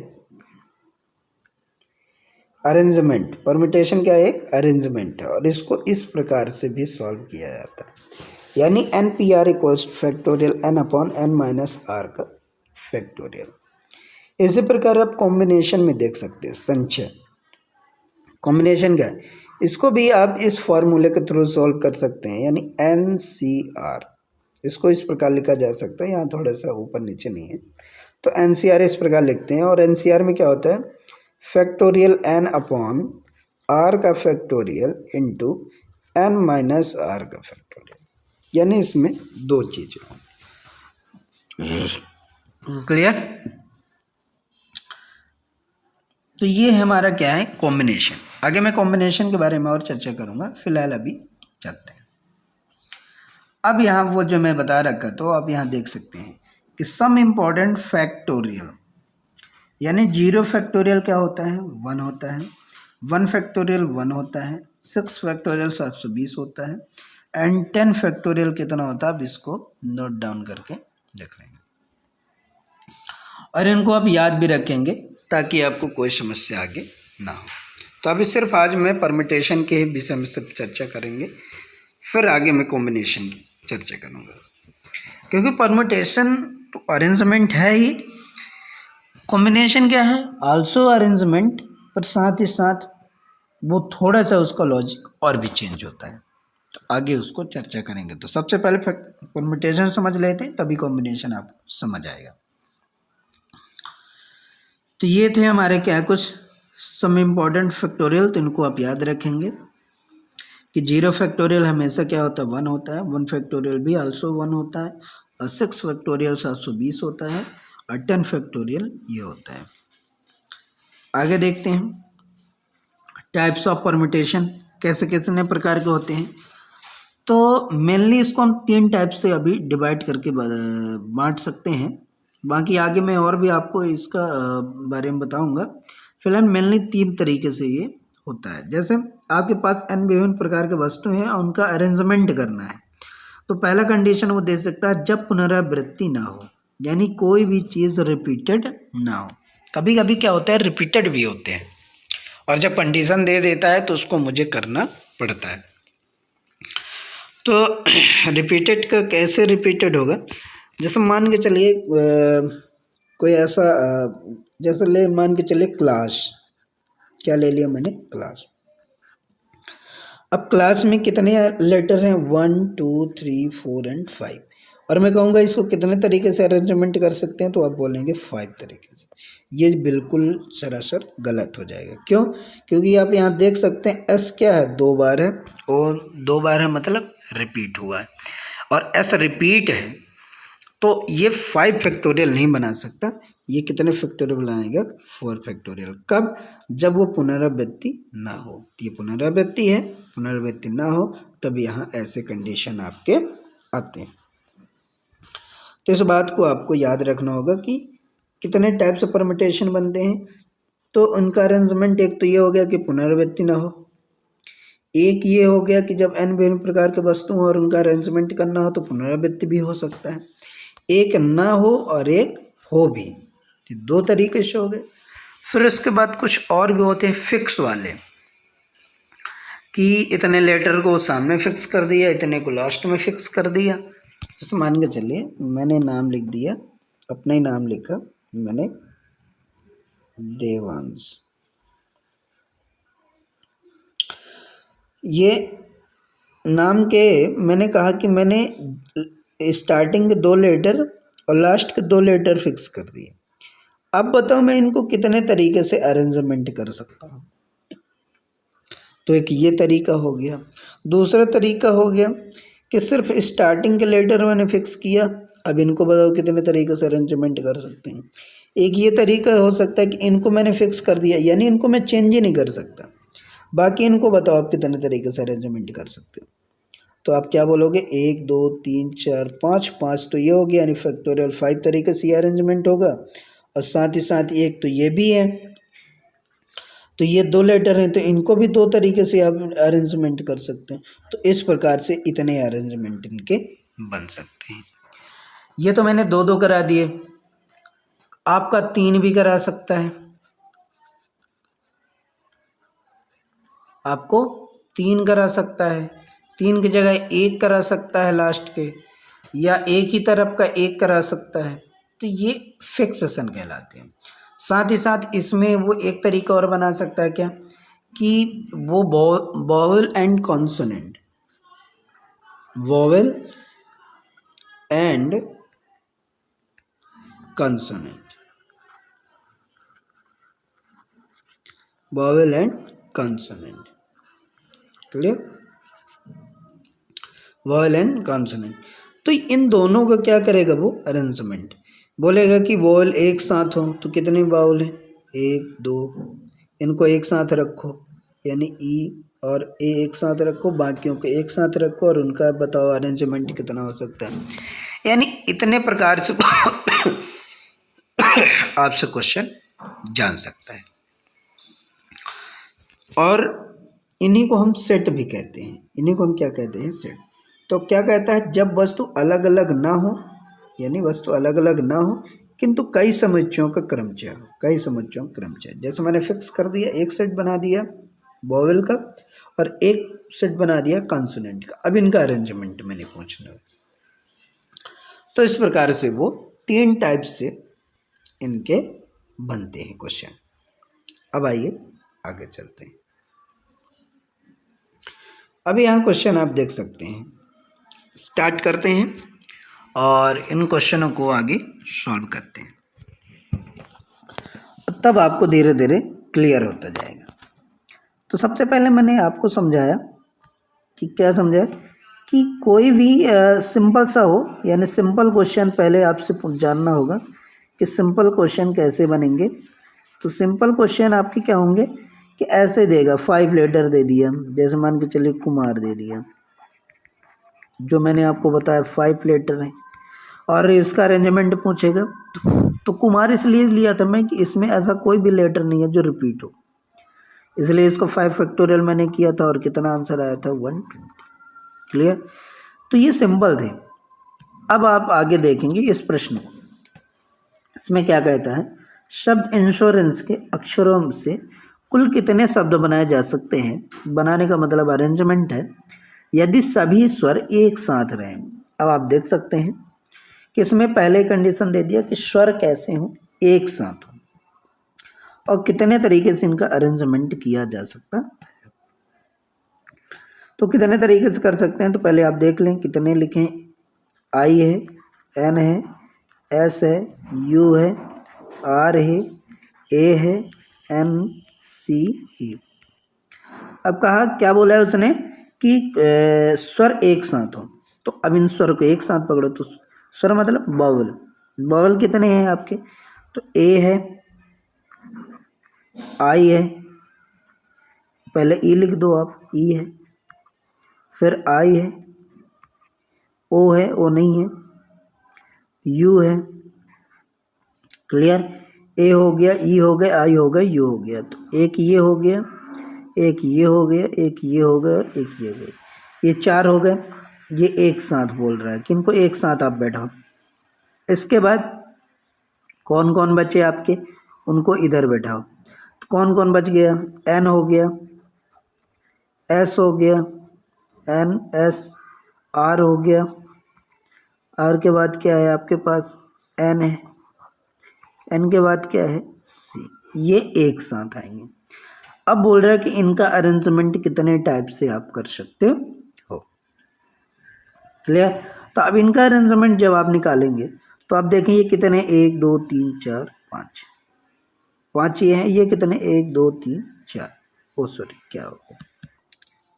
अरेंजमेंट। परम्यूटेशन क्या है? एक अरेंजमेंट है, और इसको इस प्रकार से भी सॉल्व किया जाता है। यानी NPR equals factorial n upon n minus R का फैक्टोरियल। इसी प्रकार आप कॉम्बिनेशन में देख सकते हैं, संचय। कॉम्बिनेशन क्या है? इसको भी आप इस फॉर्मूले के थ्रू सॉल्व कर सकते हैं, यानी NCR। इसको इस प्रकार लिखा जा सकता है, यहाँ थोड़ा सा ऊपर नीचे नहीं है, तो NCR इस प्रकार लिखते हैं। और NCR में क्या होता है? फैक्टोरियल एन अपॉन आर का factorial into n minus R का फैक्टोरियल, यानी इसमें दो चीज़ें। क्लियर? तो ये हमारा क्या है, कॉम्बिनेशन। आगे मैं कॉम्बिनेशन के बारे में और चर्चा करूंगा, फिलहाल अभी चलते हैं। अब यहाँ वो जो मैं बता रखा, तो आप यहाँ देख सकते हैं कि सम इम्पॉर्टेंट फैक्टोरियल, यानी 0 फैक्टोरियल क्या होता है, 1 होता है, 1 फैक्टोरियल 1 होता है, 6 फैक्टोरियल 720 होता है, एंड 10 फैक्टोरियल कितना होता है, अब इसको नोट डाउन करके देख लेंगे और इनको आप याद भी रखेंगे ताकि आपको कोई समस्या आगे ना हो। तो अभी सिर्फ आज मैं परमिटेशन के ही विषय में सिर्फ चर्चा करेंगे, फिर आगे मैं कॉम्बिनेशन की चर्चा करूँगा, क्योंकि परमिटेशन तो अरेंजमेंट है ही, कॉम्बिनेशन क्या है, आल्सो अरेंजमेंट, पर साथ ही साथ वो थोड़ा सा उसका लॉजिक और भी चेंज होता है। तो आगे उसको चर्चा करेंगे। तो सबसे पहले परम्यूटेशन समझ लेते हैं, तभी कॉम्बिनेशन आपको समझ आएगा। तो ये थे हमारे क्या कुछ सम इम्पॉर्टेंट फैक्टोरियल, तो इनको आप याद रखेंगे कि 0 फैक्टोरियल हमेशा क्या होता है, 1 होता है, 1 फैक्टोरियल भी आल्सो 1 होता है, और 6 फैक्टोरियल 720 होता है, और 10 फैक्टोरियल ये होता है। आगे देखते हैं टाइप्स ऑफ परम्यूटेशन कैसे कितने प्रकार के होते हैं। तो मेनली इसको हम 3 टाइप से अभी डिवाइड करके बांट सकते हैं, बाकी आगे मैं और भी आपको इसका बारे में बताऊंगा। फिलहाल मेनली 3 तरीके से ये होता है। जैसे आपके पास n विभिन्न प्रकार के वस्तु हैं और उनका अरेंजमेंट करना है, तो पहला कंडीशन वो दे सकता है जब पुनरावृत्ति ना हो, यानी कोई भी चीज़ रिपीटेड ना हो। कभी कभी क्या होता है, रिपीटेड भी होते हैं, और जब कंडीशन दे देता है तो उसको मुझे करना पड़ता है। तो रिपीटेड का कैसे रिपीटेड होगा, जैसे मान के चलिए कोई ऐसा जैसे मान के चलिए क्लास, क्या ले लिया मैंने, क्लास। अब क्लास में कितने लेटर हैं, 1 2 3 4 एंड 5, और मैं कहूँगा इसको कितने तरीके से अरेंजमेंट कर सकते हैं, तो आप बोलेंगे 5 तरीके से। ये बिल्कुल सरासर गलत हो जाएगा। क्यों? क्योंकि आप यहाँ देख सकते हैं एस क्या है, 2 बार है, और 2 बार है मतलब रिपीट हुआ है, और एस रिपीट है, तो ये 5 फैक्टोरियल नहीं बना सकता। ये कितने फैक्टोरियल बनाएगा, 4 फैक्टोरियल। कब? जब वो पुनरावृत्ति ना हो। ये पुनरावृत्ति है, पुनरावृत्ति ना हो तब यहाँ ऐसे कंडीशन आपके आते हैं। तो इस बात को आपको याद रखना होगा कि कितने टाइप से परम्यूटेशन बनते हैं। तो उनका अरेंजमेंट एक तो ये हो गया कि पुनरावृत्ति ना हो, एक ये हो गया कि जब n विभिन्न प्रकार के वस्तु हो और उनका अरेंजमेंट करना हो तो पुनरावृत्ति भी हो सकता है, एक ना हो और एक हो भी, 2 तरीके से हो गए। फिर इसके बाद कुछ और भी होते हैं फिक्स वाले, कि इतने लेटर को सामने फिक्स कर दिया, इतने को लास्ट में फिक्स कर दिया। जैसे मान के चलिए मैंने नाम लिख दिया, अपना ही नाम लिखा मैंने, देवांश। ये नाम के मैंने कहा कि मैंने स्टार्टिंग के 2 लेटर और लास्ट के 2 लेटर फिक्स कर दिए। अब बताओ मैं इनको कितने तरीके से अरेंजमेंट कर सकता हूँ। तो एक ये तरीका हो गया। दूसरा तरीका हो गया कि सिर्फ स्टार्टिंग के लेटर मैंने फिक्स किया, अब इनको बताओ कितने तरीके से अरेंजमेंट कर सकते हैं। एक ये तरीका हो सकता है कि इनको मैंने फिक्स कर दिया, यानी इनको मैं चेंज ही नहीं कर सकता, बाकी इनको बताओ आप कितने तरीके से अरेंजमेंट कर सकते हो। तो आप क्या बोलोगे, 1 2 3 4 5, 5 तो ये हो गया, यानी फैक्टोरियल 5 तरीके से ये अरेंजमेंट होगा, और साथ ही साथ एक तो ये भी है, तो ये 2 लेटर हैं तो इनको भी 2 तरीके से आप अरेंजमेंट कर सकते हैं। तो इस प्रकार से इतने अरेंजमेंट इनके बन सकते हैं। ये तो मैंने 2 करा दिए, आपका 3 भी करा सकता है, आपको 3 करा सकता है, 3 की जगह 1 करा सकता है लास्ट के, या एक ही तरफ का 1 करा सकता है। तो ये फिक्सेशन कहलाते हैं। साथ ही साथ इसमें वो एक तरीका और बना सकता है क्या, कि वो vowel and consonant, vowel and consonant, vowel and consonant. Clear? Vowel and consonant. तो इन दोनों का क्या करेगा वो? अरेंजमेंट। बोलेगा कि वॉवेल एक साथ हो तो कितने वावल हैं? 1 2, इनको एक साथ रखो, यानी ई और ए एक साथ रखो, बाकियों को एक साथ रखो, और उनका बताओ अरेंजमेंट कितना हो सकता है। यानी इतने प्रकार से आपसे क्वेश्चन जान सकता है। और इन्हीं को हम सेट भी कहते हैं। इन्हीं को हम क्या कहते हैं? सेट। तो क्या कहता है? जब वस्तु अलग अलग ना हो, यानी वस्तु अलग अलग ना हो किंतु कई समुच्चयों का क्रमचय हो। कई समुच्चयों का क्रमचय, जैसे मैंने फिक्स कर दिया, एक सेट बना दिया वॉवेल का और एक सेट बना दिया कॉन्सोनेंट का। अब इनका अरेंजमेंट मैंने पूछना है। तो इस प्रकार से वो 3 टाइप से इनके बनते हैं क्वेश्चन। अब आइए आगे चलते हैं। अब यहाँ क्वेश्चन आप देख सकते हैं। स्टार्ट करते हैं और इन क्वेश्चनों को आगे सॉल्व करते हैं, तब आपको धीरे धीरे क्लियर होता जाएगा। तो सबसे पहले मैंने आपको समझाया कि क्या समझाया कि कोई भी सिंपल सा हो, यानी सिंपल क्वेश्चन पहले आपसे जानना होगा कि सिंपल क्वेश्चन कैसे बनेंगे। तो सिंपल क्वेश्चन आपके क्या होंगे कि ऐसे देगा, 5 लेटर दे दिया, जैसे मान के चलिए कुमार दे दिया, जो मैंने आपको बताया 5 लेटर है, और इसका अरेंजमेंट पूछेगा। तो कुमार इसलिए लिया था मैं कि इसमें ऐसा कोई भी लेटर नहीं है जो रिपीट हो, इसलिए इसको 5 फैक्टोरियल मैंने किया था और कितना आंसर आया था? 120। क्लियर? तो ये सिंपल थे। अब आप आगे देखेंगे इस प्रश्न को। इसमें क्या कहता है? शब्द इंश्योरेंस के अक्षरों से कुल कितने शब्द बनाए जा सकते हैं? बनाने का मतलब अरेंजमेंट है, यदि सभी स्वर एक साथ रहें। अब आप देख सकते हैं कि इसमें पहले कंडीशन दे दिया कि स्वर कैसे हों? एक साथ हों, और कितने तरीके से इनका अरेंजमेंट किया जा सकता है। तो कितने तरीके से कर सकते हैं? तो पहले आप देख लें कितने लिखें। आई है, एन है, एस है, यू है, आर है, ए है, एन सी ई। अब कहा क्या बोला है उसने कि स्वर एक साथ हो। तो अब इन स्वर को एक साथ पकड़ो। तो स्वर मतलब बावल। बावल कितने हैं आपके? तो ए है, आई है, पहले ई लिख दो आप, ई है, फिर आई है, ओ है, ओ नहीं है, यू है। क्लियर? ए हो गया, ई हो गया, आई हो गया, यू हो गया। तो एक ये हो गया, एक ये हो गया, एक ये हो गया और एक ये हो गया। ये 4 हो गए। ये एक साथ बोल रहा है, किनको एक साथ आप बैठाओ। इसके बाद कौन कौन बचे आपके? उनको इधर बैठाओ। तो कौन कौन बच गया? एन हो गया, एस हो गया, एन एस, आर हो गया, आर के बाद क्या है आपके पास? एन है, एन के बाद क्या है? सी। ये एक साथ आएंगे। अब बोल रहा है कि इनका अरेंजमेंट कितने टाइप से आप कर सकते हो। क्लियर? तो अब इनका अरेंजमेंट जब आप निकालेंगे तो आप देखें ये कितने? 1 2 3 4 5, 5 ये हैं। ये कितने? 1 2 3 4। ओ सॉरी, क्या हो गया?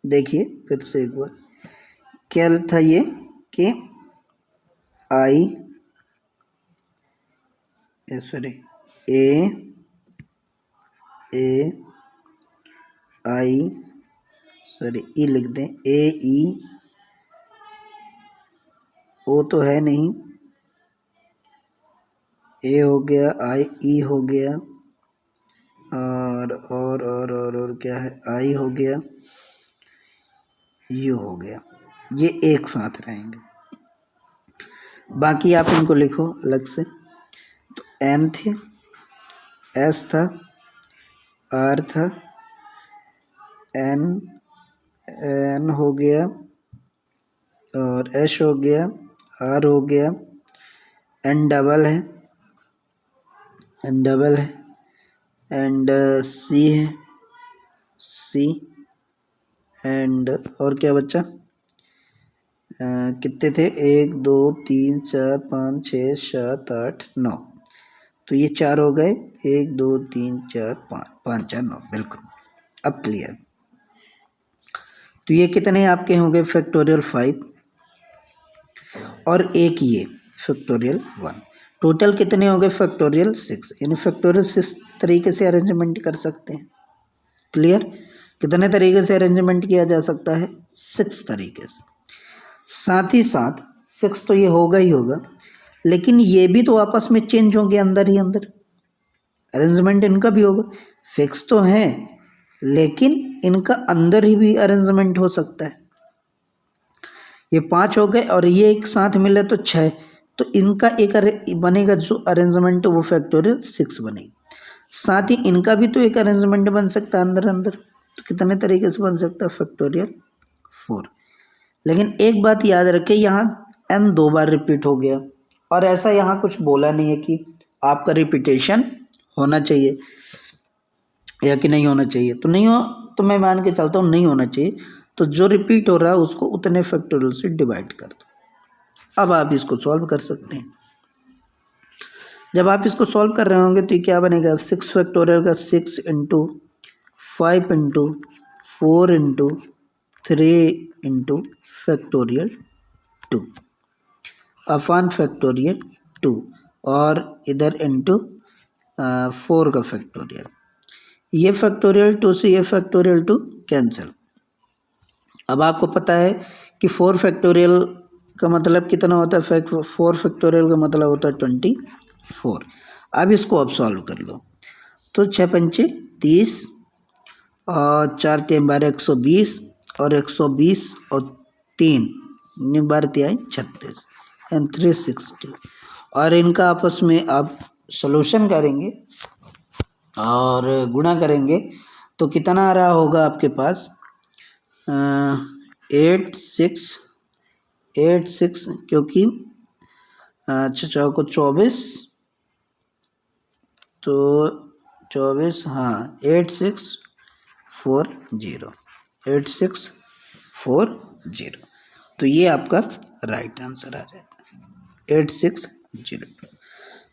देखिए फिर से एक बार, क्या था ये कि आई, सॉरी, ए आई, सॉरी ई लिख दें, ए ई, ओ तो है नहीं, ए हो गया, आई ई हो गया, और क्या है? आई हो गया, यू हो गया। ये एक साथ रहेंगे। बाकी आप इनको लिखो अलग से। तो एन थे, एस था, आर था, एन हो गया, और एस हो गया, आर हो गया, एन डबल है, एंड सी है, सी, एंड और क्या बच्चा? कितने थे? 1 2 3 4 5 6 7 8 9। तो ये 4 हो गए। 1 2 3 4 5, 5 4 9, बिल्कुल अब क्लियर। तो ये कितने आपके होंगे फैक्टोरियल 5 और एक ये फैक्टोरियल 1, टोटल कितने होंगे फैक्टोरियल 6। यानी फैक्टोरियल 6 तरीके से अरेंजमेंट कर सकते हैं। क्लियर, कितने तरीके से अरेंजमेंट किया जा सकता है 6 तरीके से। साथ ही साथ 6 तो ये होगा ही होगा, लेकिन ये भी तो आपस में चेंज होंगे अंदर ही अंदर, अरेंजमेंट इनका भी होगा। फिक्स तो है लेकिन इनका अंदर ही भी अरेंजमेंट हो सकता है। ये 5 हो गए और ये एक साथ मिले तो 6, तो इनका एक बनेगा जो अरेंजमेंट वो फैक्टोरियल 6 बनेगी। साथ ही इनका भी तो एक अरेंजमेंट बन सकता है अंदर अंदर, तो कितने तरीके से बन सकता है फैक्टोरियल 4। लेकिन एक बात याद रखें, यहाँ n 2 बार रिपीट हो गया और ऐसा यहाँ कुछ बोला नहीं है कि आपका रिपीटेशन होना चाहिए या कि नहीं होना चाहिए। तो नहीं हो तो मैं मान के चलता हूँ नहीं होना चाहिए। तो जो रिपीट हो रहा है उसको उतने फैक्टोरियल से डिवाइड कर दो। अब आप इसको सॉल्व कर सकते हैं। जब आप इसको सॉल्व कर रहे होंगे तो ये क्या बनेगा 6 फैक्टोरियल का 6 into 5 into 4 into 3 into factorial 2 upon factorial 2 और इधर इंटू 4 का फैक्टोरियल। ये फैक्टोरियल 2 से ये फैक्टोरियल 2 कैंसिल। अब आपको पता है कि 4 फैक्टोरियल का मतलब कितना होता है 4 फैक्टोरियल का मतलब होता है 24। अब इसको अब सॉल्व कर लो तो 6 पंचे 30 और 4 3 12 120 और 120 और 3 12 3 36 एंड 360 और इनका आपस में आप सॉल्यूशन करेंगे और गुणा करेंगे तो कितना आ रहा होगा आपके पास 8 6 क्योंकि अच्छा चौको 24 तो 24 हाँ 8640 तो ये आपका राइट आंसर आ जाएगा 8602।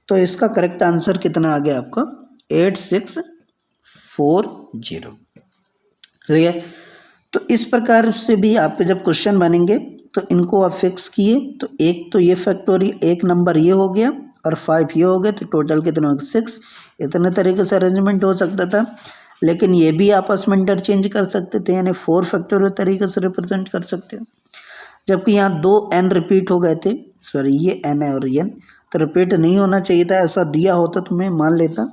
तो इसका करेक्ट आंसर कितना आ गया आपका 8640। क्लियर। तो इस प्रकार से भी आपके जब क्वेश्चन बनेंगे तो इनको आप फिक्स किए तो एक तो ये फैक्टोरियल एक नंबर ये हो गया और 5 ये हो गए तो टोटल कितना हो गया 6। इतने तरीके से अरेंजमेंट हो सकता था, लेकिन ये भी आपस में इंटरचेंज कर सकते थे यानी 4 फैक्टोरियल तरीके से रिप्रेजेंट कर सकते हो। जबकि यहाँ 2 n रिपीट हो गए थे, सॉरी ये n है और ये n तो रिपीट नहीं होना चाहिए था, ऐसा दिया होता तो मैं मान लेता।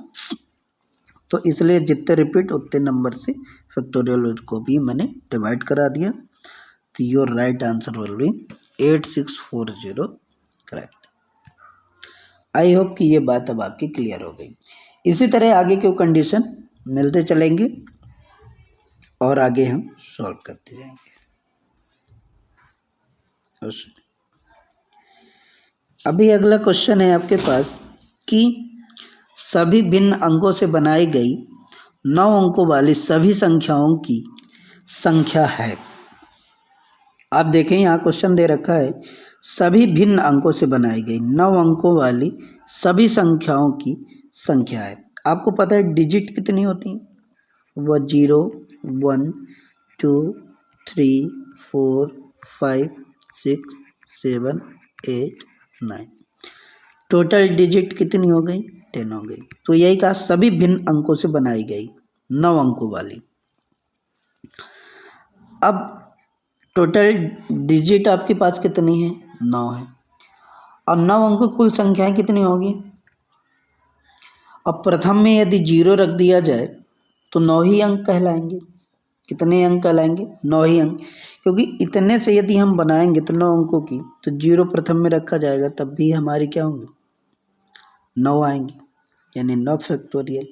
तो इसलिए जितने रिपीट उतने नंबर से फैक्टोरियल को भी मैंने डिवाइड करा दिया। तो your right answer will be 8640 correct. I hope कि ये बात अब आपकी क्लियर हो गई। इसी तरह आगे के कंडीशन मिलते चलेंगे और आगे हम सॉल्व करते जाएंगे। अभी अगला क्वेश्चन है आपके पास कि सभी भिन्न अंकों से बनाई गई 9 अंकों वाली सभी संख्याओं की संख्या है। आप देखें यहाँ क्वेश्चन दे रखा है सभी भिन्न अंकों से बनाई गई 9 अंकों वाली सभी संख्याओं की संख्या है। आपको पता है डिजिट कितनी होती हैं, वह 0 1 2 3 4 5 6 7 8 9 टोटल डिजिट कितनी हो गई 10 हो गई। तो यही कहा सभी भिन्न अंकों से बनाई गई 9 अंकों वाली। अब टोटल डिजिट आपके पास कितनी है 9 है और 9 अंकों की कुल संख्याएं कितनी होगी। अब प्रथम में यदि 0 रख दिया जाए तो 9 ही अंक कहलाएंगे। कितने अंक कहलाएंगे 9 ही अंक, क्योंकि इतने से यदि हम बनाएंगे तो 9 अंकों की तो 0 प्रथम में रखा जाएगा तब भी हमारी क्या होंगी 9 आएंगे यानी 9 फैक्टोरियल।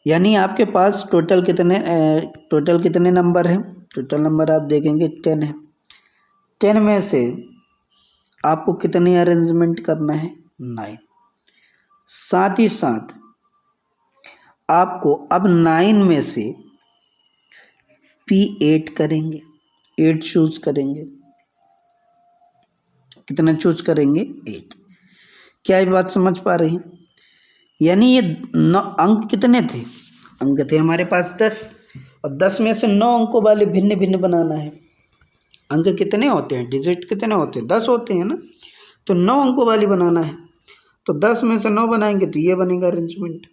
यानी आपके पास टोटल कितने नंबर हैं, टोटल नंबर आप देखेंगे 10 है। 10 में से आपको कितने अरेंजमेंट करना है 9। साथ ही साथ आपको अब 9 में से P8 करेंगे, 8 चूज करेंगे। कितना चूज करेंगे 8। क्या ये बात समझ पा रही हैं यानी ये 9 अंक कितने थे? अंक थे हमारे पास 10, और 10 में से 9 अंकों वाले भिन्न भिन्न बनाना है। अंक कितने होते हैं, डिजिट कितने होते हैं, 10 होते हैं ना, तो 9 अंकों वाली बनाना है। तो 10 में से 9 बनाएंगे तो ये बनेगा अरेंजमेंट।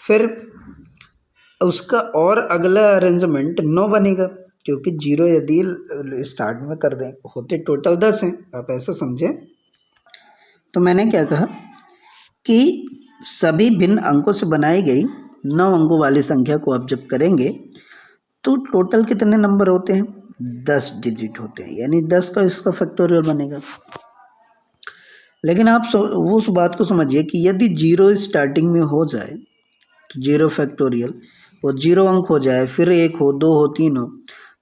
फिर उसका और अगला अरेंजमेंट 9 बनेगा, क्योंकि 0 यदि स्टार्ट में कर दें, होते टोटल 10 हैं, आप ऐसा समझें। तो मैंने क्या कहा कि सभी भिन्न अंकों से बनाई गई 9 अंकों वाली संख्या को आप जब करेंगे तो टोटल कितने नंबर होते हैं, 10 डिजिट होते हैं, यानी 10 का इसका फैक्टोरियल बनेगा। लेकिन आप उस बात को समझिए कि यदि 0 स्टार्टिंग में हो जाए तो 0 फैक्टोरियल, वो 0 अंक हो जाए, फिर 1 हो, 2 हो, 3 हो,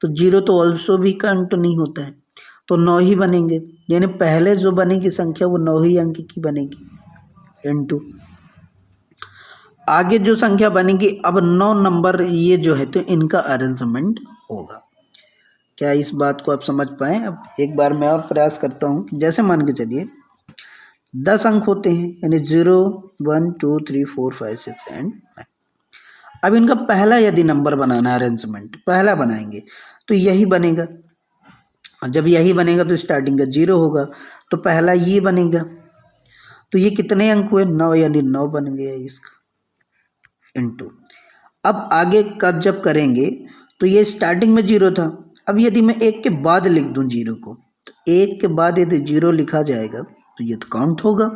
तो 0 तो ऑल्सो भी काउंट नहीं होता है, तो 9 ही बनेंगे। यानी पहले जो बनेगी संख्या वो 9 ही अंक की बनेगी इनटू आगे जो संख्या बनेगी। अब 9 नंबर ये जो है तो इनका अरेंजमेंट होगा। क्या इस बात को आप समझ पाए? अब एक बार मैं और प्रयास करता हूँ कि जैसे मान के चलिए 10 अंक होते हैं, यानी 0, 1, 2, 3, 4, 5, 6 एंड 9। अब इनका पहला यदि नंबर बनाना है, अरेंजमेंट पहला बनाएंगे तो यही बनेगा, और जब यही बनेगा तो स्टार्टिंग का 0 होगा, तो पहला ये बनेगा। तो ये कितने अंक हुए, 9, यानी 9 बन गया इसका इनटू। अब आगे कब जब करेंगे तो ये स्टार्टिंग में 0 था, अब यदि मैं 1 के बाद लिख दूं 0 को, तो 1 के बाद यदि 0 लिखा जाएगा तो ये तो काउंट होगा,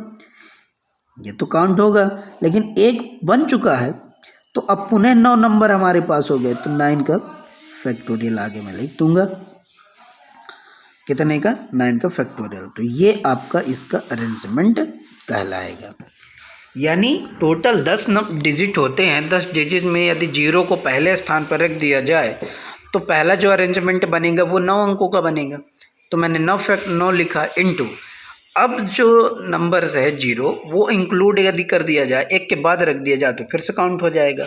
ये तो काउंट होगा। लेकिन 1 बन चुका है तो अब पुनः 9 नंबर हमारे पास हो गए, तो 9 का फैक्टोरियल आगे मैं लिख दूंगा, कितने का, 9 का फैक्टोरियल। तो ये आपका इसका अरेंजमेंट कहलाएगा। यानी टोटल 10 डिजिट होते हैं, 10 डिजिट में यदि 0 को पहले स्थान पर रख दिया जाए तो पहला जो अरेंजमेंट बनेगा वो 9 अंकों का बनेगा। तो मैंने 9 लिखा इनटू, अब जो नंबर्स है 0 वो इंक्लूड यदि कर दिया जाए, 1 के बाद रख दिया जाए तो फिर से काउंट हो जाएगा।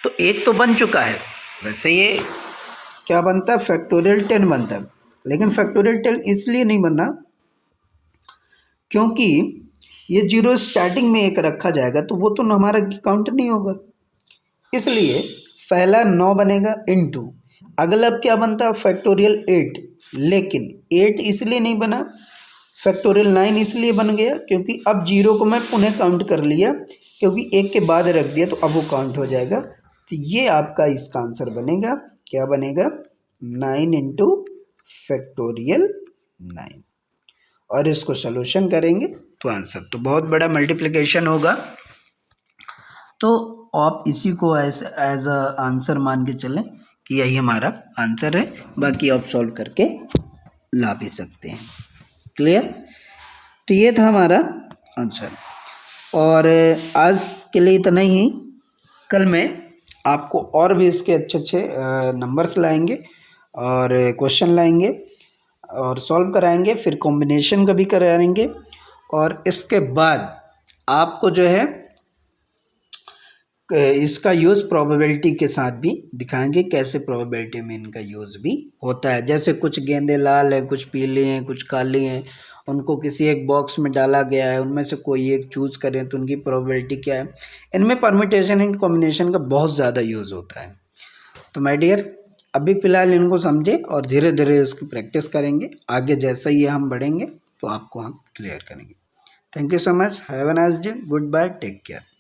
तो 1 तो बन चुका है, वैसे ये क्या बनता है, फैक्टोरियल 10 बनता है। लेकिन फैक्टोरियल 10 इसलिए नहीं बनना क्योंकि ये 0 स्टार्टिंग में 1 रखा जाएगा तो वो तो हमारा काउंट नहीं होगा, इसलिए पहला 9 बनेगा इनटू अगला क्या बनता है, फैक्टोरियल 8। लेकिन 8 इसलिए नहीं बना, फैक्टोरियल 9 इसलिए बन गया क्योंकि अब 0 को मैं पुनः काउंट कर लिया, क्योंकि 1 के बाद रख दिया तो अब वो काउंट हो जाएगा। तो ये आपका इसका आंसर बनेगा, क्या बनेगा, 9 इंटू फैक्टोरियल 9। और इसको सॉल्यूशन करेंगे तो आंसर तो बहुत बड़ा मल्टीप्लिकेशन होगा, तो आप इसी को एज अ आंसर मान के चलें कि यही हमारा आंसर है। बाकी आप सॉल्व करके ला भी सकते हैं। क्लियर? तो ये था हमारा आंसर, और आज के लिए इतना ही। कल मैं आपको और भी इसके अच्छे अच्छे नंबर्स लाएंगे और क्वेश्चन लाएंगे और सॉल्व कराएंगे, फिर कॉम्बिनेशन का भी कराएंगे, और इसके बाद आपको जो है इसका यूज़ प्रोबेबिलिटी के साथ भी दिखाएंगे, कैसे प्रोबेबिलिटी में इनका यूज़ भी होता है। जैसे कुछ गेंदे लाल हैं, कुछ पीले हैं, कुछ काली हैं, उनको किसी एक बॉक्स में डाला गया है, उनमें से कोई एक चूज़ करें तो उनकी प्रोबेबिलिटी क्या है। इनमें परम्यूटेशन एंड कॉम्बिनेशन का बहुत ज़्यादा यूज़ होता है। तो माय डियर, अभी फ़िलहाल इनको समझें और धीरे धीरे इसकी प्रैक्टिस करेंगे। आगे जैसा ही हम बढ़ेंगे तो आपको हम क्लियर करेंगे। Thank you so much, have a nice day, goodbye, take care.